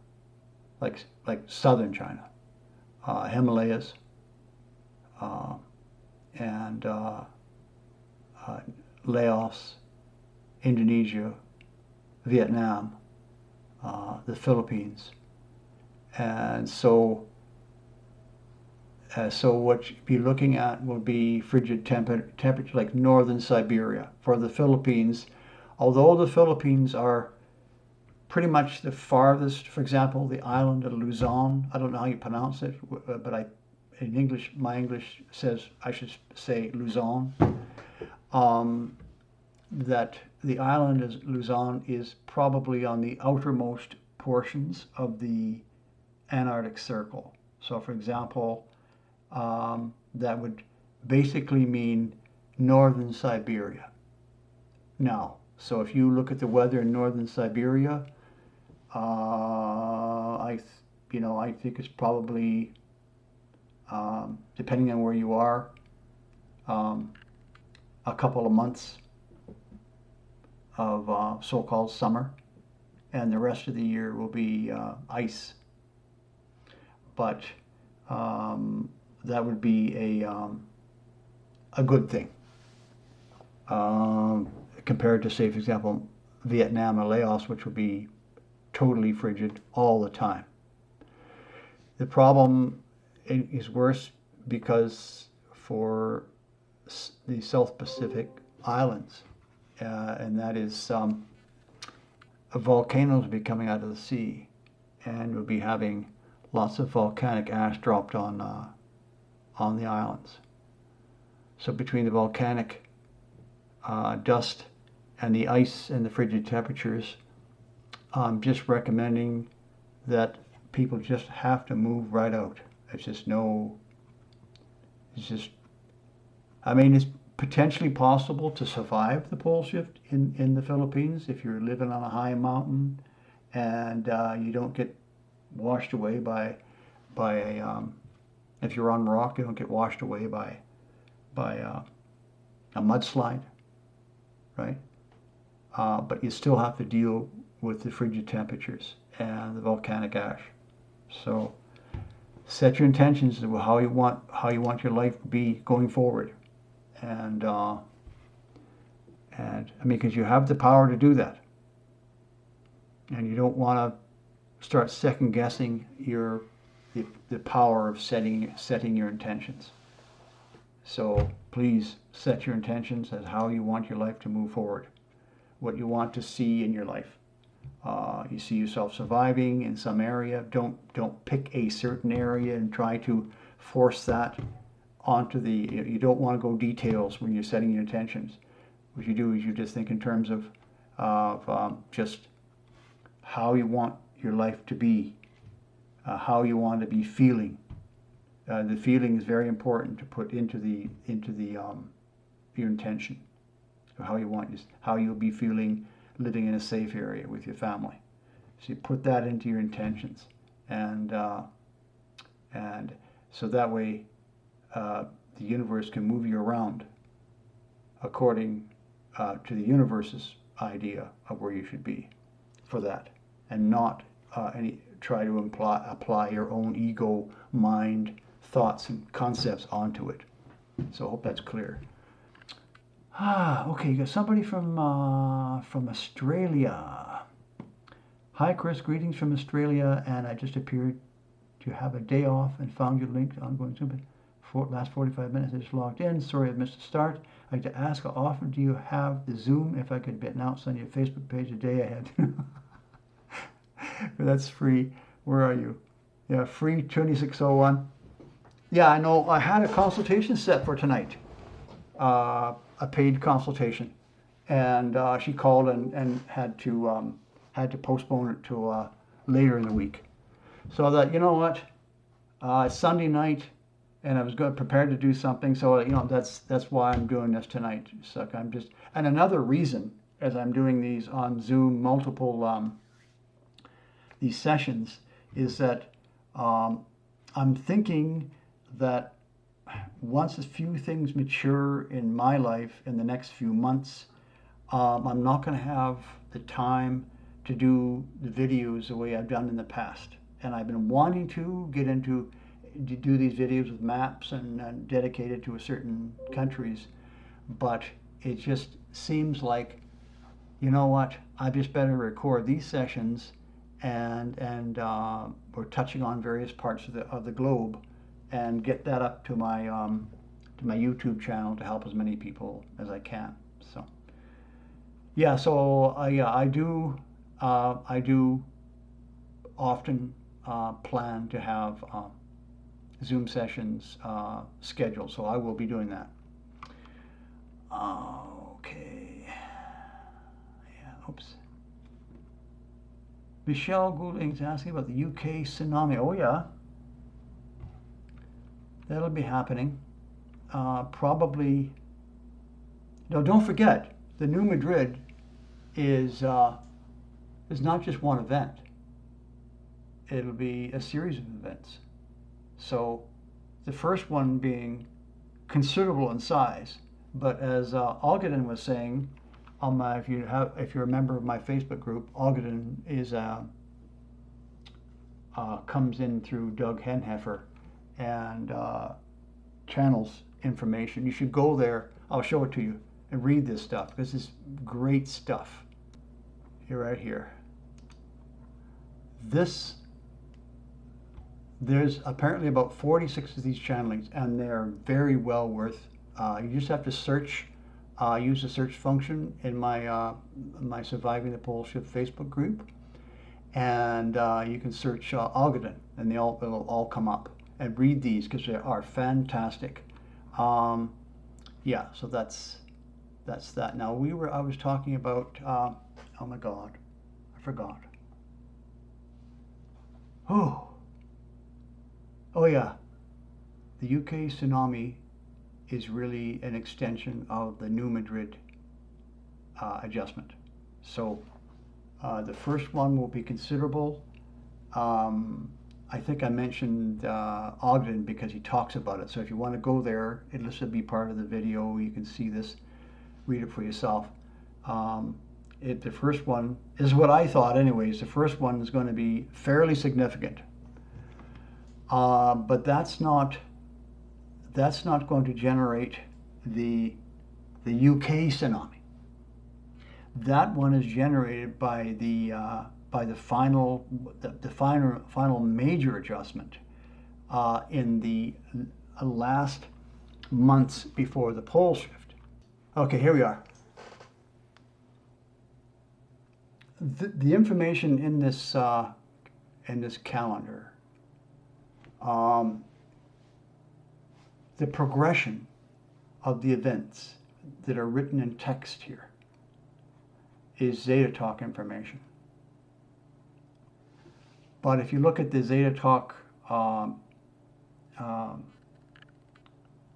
like southern China, Himalayas, and Laos, Indonesia, Vietnam, the Philippines, and so what you'd be looking at will be frigid temperature like northern Siberia for the Philippines. Although the Philippines are pretty much the farthest, for example, the island of Luzon, I don't know how you pronounce it, but in English, my English says I should say Luzon. That the island of Luzon is probably on the outermost portions of the Antarctic Circle. So, for example, that would basically mean northern Siberia. Now, so if you look at the weather in northern Siberia, I think it's probably, depending on where you are, a couple of months of so-called summer, and the rest of the year will be ice. But that would be a good thing compared to, say, for example, Vietnam or Laos, which would be totally frigid all the time. The problem is worse because for the South Pacific islands, and that is volcanoes will be coming out of the sea, and we'll be having lots of volcanic ash dropped on the islands. So between the volcanic dust and the ice and the frigid temperatures, I'm just recommending that people just have to move right out. I mean, it's potentially possible to survive the pole shift in the Philippines if you're living on a high mountain and you don't get washed away by if you're on rock, you don't get washed away by a mudslide, right? But you still have to deal with the frigid temperatures and the volcanic ash. So set your intentions of how you want your life to be going forward, and I mean, because you have the power to do that, and you don't want to start second guessing the power of setting your intentions. So please set your intentions as how you want your life to move forward, what you want to see in your life. You see yourself surviving in some area. Don't pick a certain area and try to force that onto the. You don't want to go details when you're setting your intentions. What you do is you just think in terms of just how you want your life to be, how you want to be feeling. The feeling is very important to put into your intention. How you'll be feeling living in a safe area with your family. So you put that into your intentions, and so that way the universe can move you around according to the universe's idea of where you should be for that. and not try to apply your own ego, mind, thoughts, and concepts onto it. So I hope that's clear. Okay, you got somebody from Australia. Hi, Chris. Greetings from Australia, and I just appeared to have a day off and found your link. Ongoing Zoom. Last 45 minutes, I just logged in. Sorry I missed the start. I'd like to ask, how often do you have the Zoom? If I could be announced on your Facebook page a day ahead. That's free. Where are you? Yeah, free 2601. Yeah, I know. I had a consultation set for tonight, a paid consultation, and she called and had to postpone it to later in the week. So that, you know what, it's Sunday night, and I was prepared to do something. So that's why I'm doing this tonight. So and another reason, as I'm doing these on Zoom, multiple these sessions, is that I'm thinking that once a few things mature in my life in the next few months, I'm not going to have the time to do the videos the way I've done in the past. And I've been wanting to get into do these videos with maps and dedicated to a certain countries, but it just seems like, you know what, I just better record these sessions, and we're touching on various parts of the globe, and get that up to my YouTube channel to help as many people as I can. So yeah, so I do often plan to have Zoom sessions scheduled, so I will be doing that. Okay. Yeah, oops. Michelle Goulding's asking about the UK tsunami. Oh yeah. That'll be happening. Probably. No, don't forget, the new Madrid is not just one event. It'll be a series of events. So the first one being considerable in size, but as Algedin was saying, if you're a member of my Facebook group, Algedin is comes in through Doug Henheffer and channels information. You should go there. I'll show it to you and read this stuff, because it's great stuff. You're right here. There's apparently about 46 of these channelings, and they're very well worth. You just have to search, use the search function in my Surviving the Pole Shift Facebook group, and you can search Algedin, and it'll all come up. And read these, because they are fantastic. Yeah, so that's that. Now I was talking about. Oh my God, I forgot. Oh yeah, the UK tsunami is really an extension of the New Madrid adjustment. So the first one will be considerable. I think I mentioned Ogden because he talks about it. So if you want to go there, it'll just be part of the video. You can see this, read it for yourself. The first one is what I thought anyways. The first one is going to be fairly significant. But that's not going to generate the UK tsunami. That one is generated by the final major adjustment in the last months before the pole shift. Okay, here we are. The information in this calendar, the progression of the events that are written in text here is Zeta Talk information. But if you look at the Zeta Talk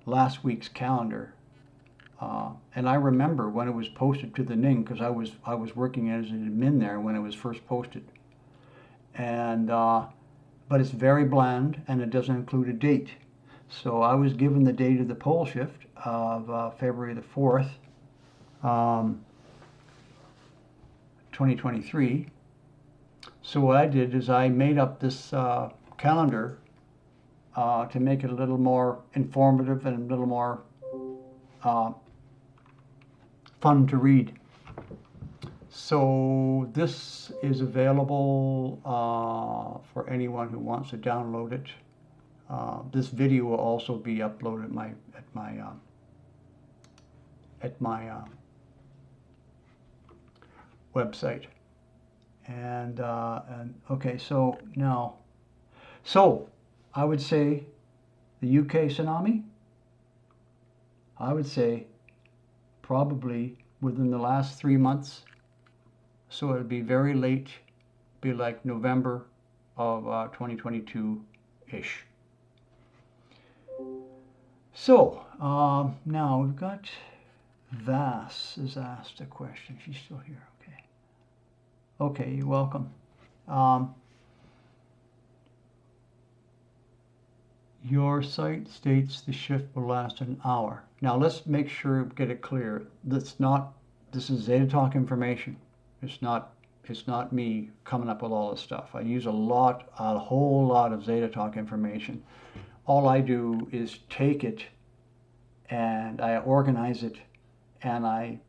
last week's calendar, and I remember when it was posted to the Ning, because I was working as an admin there when it was first posted, and but it's very bland and it doesn't include a date. So I was given the date of the pole shift of February the 4th, 2023. So what I did is I made up this calendar to make it a little more informative and a little more fun to read. So this is available for anyone who wants to download it. This video will also be uploaded at my website. And okay, so now, I would say the UK tsunami, I would say probably within the last 3 months. So it would be very late, be like November of 2022-ish. So now we've got Vass has asked a question. She's still here. Okay. Okay, you're welcome. Your site states the shift will last an hour. Now let's make sure, get it clear. This is Zeta Talk information. It's not me coming up with all this stuff. I use a whole lot of Zeta Talk information. All I do is take it and I organize it and I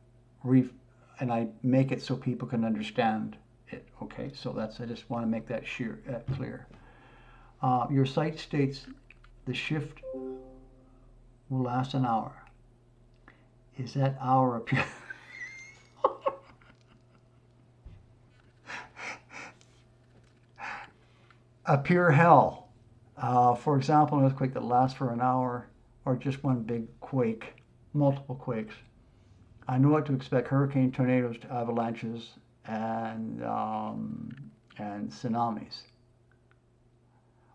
make it so people can understand it. Okay, so I just want to make that clear. Your site states the shift will last an hour. Is that hour a pure a pure hell? For example, an earthquake that lasts for an hour, or just one big quake, multiple quakes. I know what to expect: hurricane, tornadoes, avalanches, and tsunamis.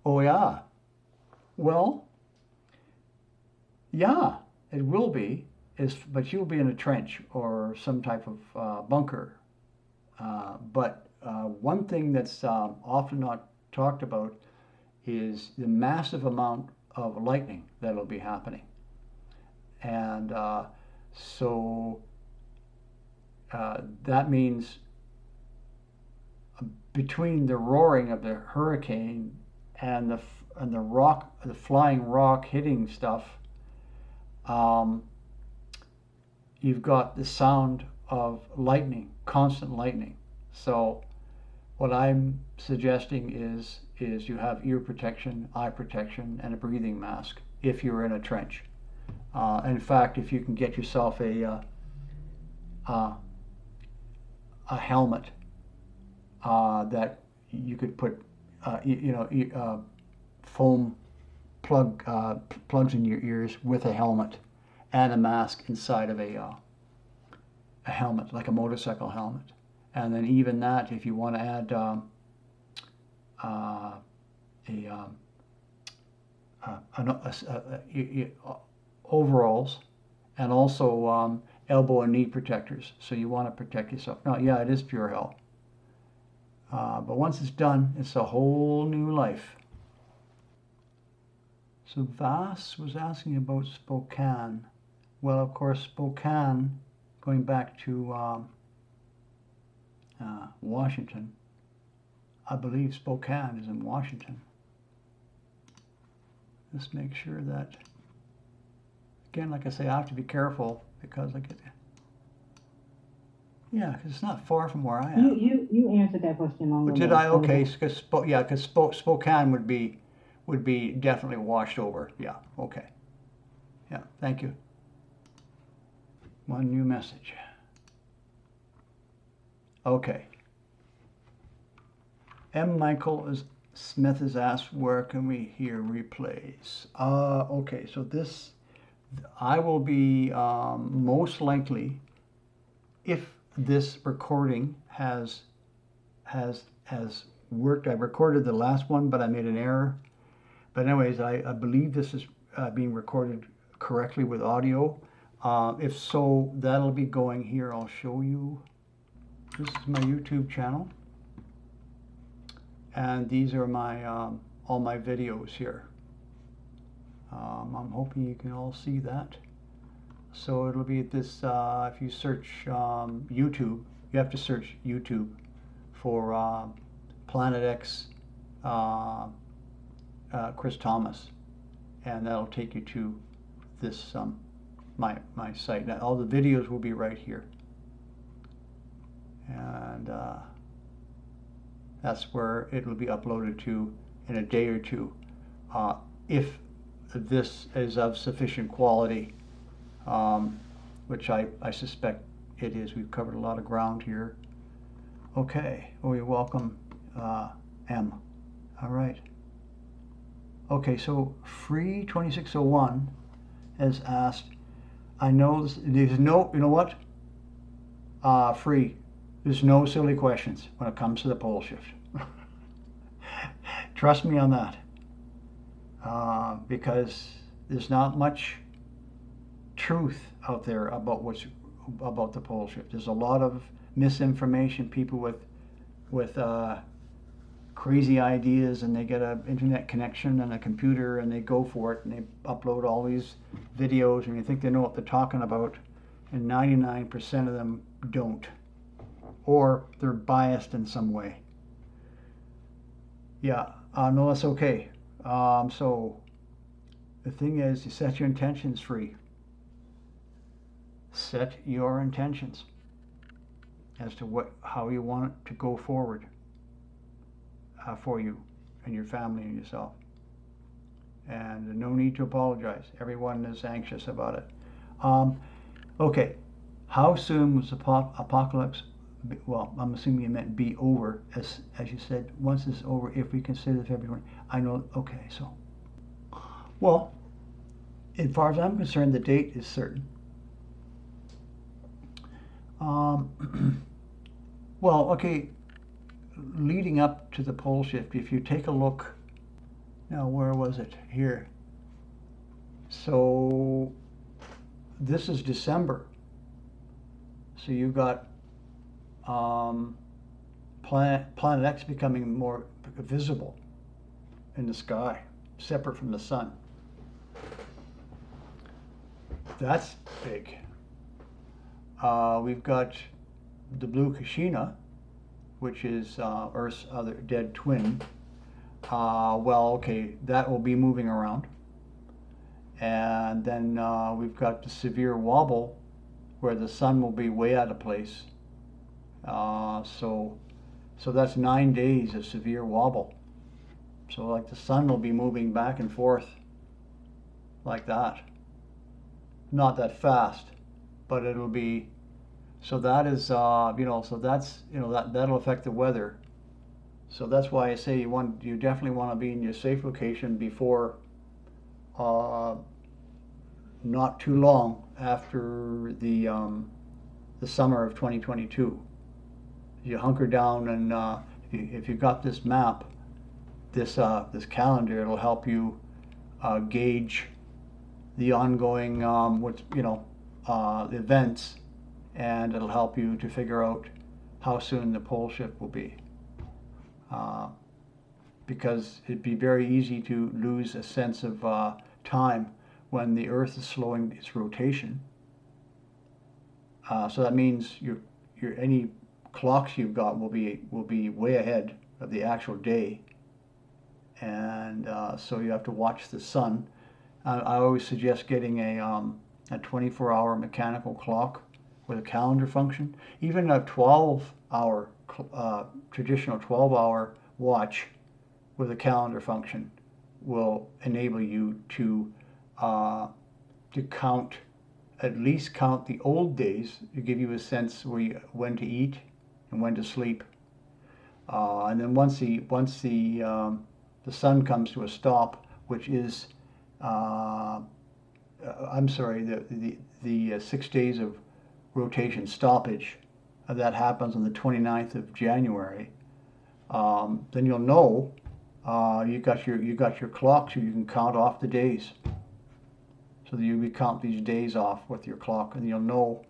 Oh yeah. Well, yeah, it will be. But you'll be in a trench or some type of bunker. But one thing that's often not talked about is the massive amount of lightning that'll be happening. And so that means between the roaring of the hurricane and the flying rock hitting stuff, you've got the sound of lightning, constant lightning. So what I'm suggesting is you have ear protection, eye protection, and a breathing mask if you're in a trench. In fact, if you can get yourself a helmet that you could put, foam plugs in your ears with a helmet and a mask inside of a helmet, like a motorcycle helmet. And then even that, if you want to add overalls and also elbow and knee protectors, so you want to protect yourself. Now, yeah, it is pure hell. But once it's done, it's a whole new life. So Vass was asking about Spokane. Well, of course, Spokane, going back to Washington, I believe Spokane is in Washington. Let's make sure that, again, like I say, I have to be careful because I get, yeah, because it's not far from where I am. You answered that question long ago. Did I? Okay, because Spokane would be definitely washed over. Yeah, okay. Yeah, thank you. One new message. Okay. M. Michael Smith has asked, where can we hear replays? Okay, so this, I will be most likely, if this recording has worked. I recorded the last one, but I made an error. But anyways, I believe this is being recorded correctly with audio. If so, that'll be going here. I'll show you. This is my YouTube channel. And these are my all my videos here. I'm hoping you can all see that. So it'll be this, if you search YouTube, you have to search YouTube for Planet X Chris Thomas, and that'll take you to this my site. Now, all the videos will be right here, and that's where it will be uploaded to in a day or two, if this is of sufficient quality, which I suspect it is. We've covered a lot of ground here. Okay, well, you're welcome, M. All right. Okay, so Free 2601 has asked, I know there's no, you know what? Free, there's no silly questions when it comes to the pole shift. Trust me on that. Because there's not much truth out there about about the pole shift. There's a lot of misinformation, people with crazy ideas, and they get an internet connection and a computer and they go for it and they upload all these videos and you think they know what they're talking about, and 99% of them don't, or they're biased in some way. Yeah, no, that's okay. So the thing is, you set your intentions free. Set your intentions as to how you want it to go forward for you and your family and yourself. And no need to apologize. Everyone is anxious about it. Okay, how soon was the apocalypse? Well, I'm assuming you meant be over, as you said, once it's over, if we consider February. I know, okay, so. Well, as far as I'm concerned, the date is certain. Well, okay, leading up to the pole shift, if you take a look, now where was it? Here. So this is December. So you got Planet X becoming more visible in the sky, separate from the sun. That's big. We've got the blue Kashina, which is Earth's other dead twin. Well, okay, that will be moving around. And then we've got the severe wobble, where the sun will be way out of place. So that's 9 days of severe wobble. So like the sun will be moving back and forth like that. Not that fast, but it'll be. So that is, so that's, that'll affect the weather. So that's why I say you definitely want to be in your safe location before, not too long after the summer of 2022. You hunker down, and if you've got this map, this calendar, it'll help you gauge the ongoing events, and it'll help you to figure out how soon the pole shift will be. Because it'd be very easy to lose a sense of time when the Earth is slowing its rotation. So that means your any clocks you've got will be way ahead of the actual day, and so you have to watch the sun. I always suggest getting a 24-hour mechanical clock with a calendar function. Even a 12-hour traditional 12-hour watch with a calendar function will enable you to at least count the old days, to give you a sense when to eat and when to sleep. And then once the sun comes to a stop, which is the 6 days of rotation stoppage, that happens on the 29th of January. Then you'll know you got your clock, so you can count off the days. So that you count these days off with your clock, and you'll know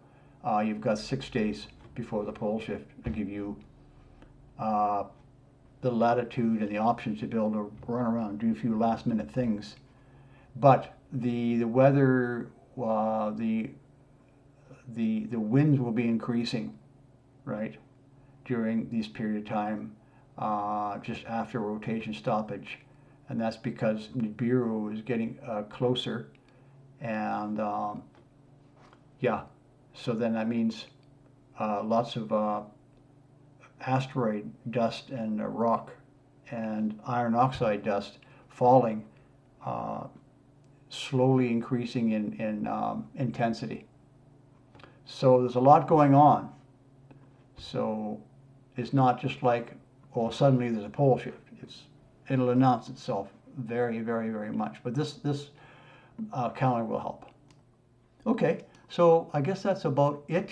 you've got 6 days before the pole shift to give you the latitude and the options to be able to run around and do a few last minute things. But the weather, the winds will be increasing, right, during this period of time. just after rotation stoppage. And that's because Nibiru is getting closer. And yeah, so then that means lots of asteroid dust and rock and iron oxide dust falling, slowly increasing in intensity. So there's a lot going on. So it's not just like, oh, suddenly there's a pole shift. It'll announce itself very, very, very much. But this calendar will help. Okay, so I guess that's about it.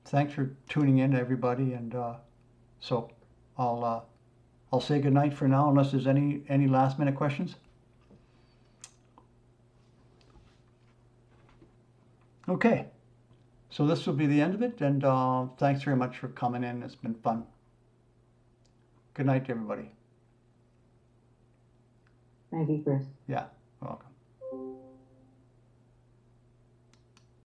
Thanks for tuning in, everybody, and so I'll say goodnight for now, unless there's any last minute questions. Okay, so this will be the end of it, and thanks very much for coming in. It's been fun. Good night to everybody. Thank you, Chris. Yeah, welcome.